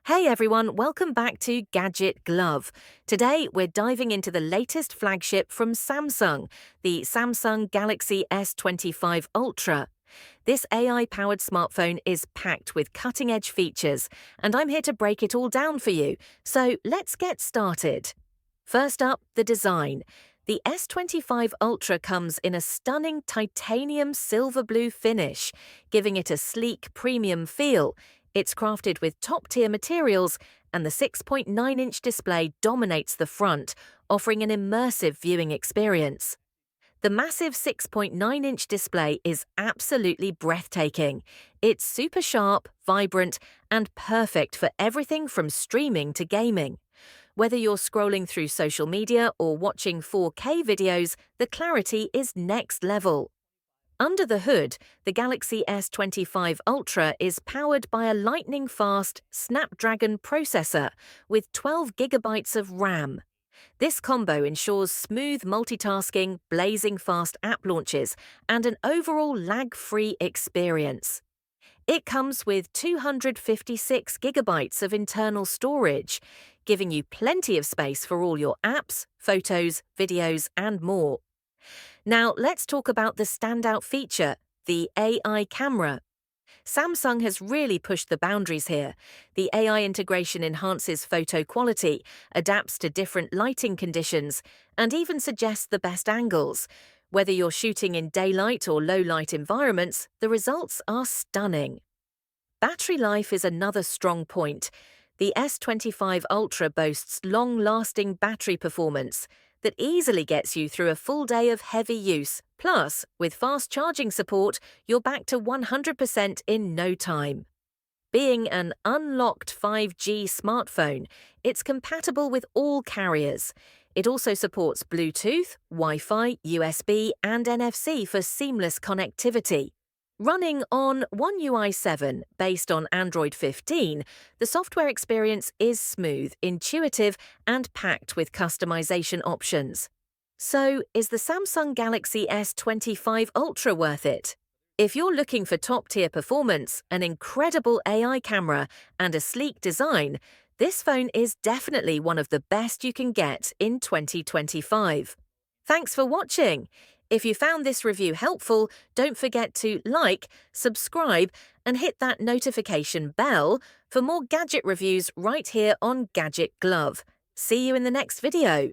Hey everyone, welcome back to Gadget Glove. Today we're diving into the latest flagship from Samsung, the Samsung Galaxy S25 Ultra. This AI-powered smartphone is packed with cutting-edge features, and I'm here to break it all down for you. So let's get started. First up, the design. The S25 Ultra comes in a stunning titanium silver blue finish, giving it a sleek premium feel. It's crafted with top-tier materials, and the 6.9-inch display dominates the front, offering an immersive viewing experience. The massive 6.9-inch display is absolutely breathtaking. It's super sharp, vibrant, and perfect for everything from streaming to gaming. Whether you're scrolling through social media or watching 4K videos, the clarity is next level. Under the hood, the Galaxy S25 Ultra is powered by a lightning-fast Snapdragon processor with 12 gigabytes of RAM. This combo ensures smooth multitasking, blazing fast app launches, and an overall lag-free experience. It comes with 256 gigabytes of internal storage, giving you plenty of space for all your apps, photos, videos, and more. Now, let's talk about the standout feature, the AI camera. Samsung has really pushed the boundaries here. The AI integration enhances photo quality, adapts to different lighting conditions, and even suggests the best angles. Whether you're shooting in daylight or low-light environments, the results are stunning. Battery life is another strong point. The S25 Ultra boasts long-lasting battery performance that easily gets you through a full day of heavy use. Plus, with fast charging support, you're back to 100% in no time. Being an unlocked 5G smartphone, it's compatible with all carriers. It also supports Bluetooth, Wi-Fi, USB, and NFC for seamless connectivity. Running on One UI 7, based on Android 15, the software experience is smooth, intuitive, and packed with customization options. So, is the Samsung Galaxy S25 Ultra worth it? If you're looking for top-tier performance, an incredible AI camera, and a sleek design, this phone is definitely one of the best you can get in 2025. Thanks for watching! If you found this review helpful, don't forget to like, subscribe, and hit that notification bell for more gadget reviews right here on Gadget Glove. See you in the next video.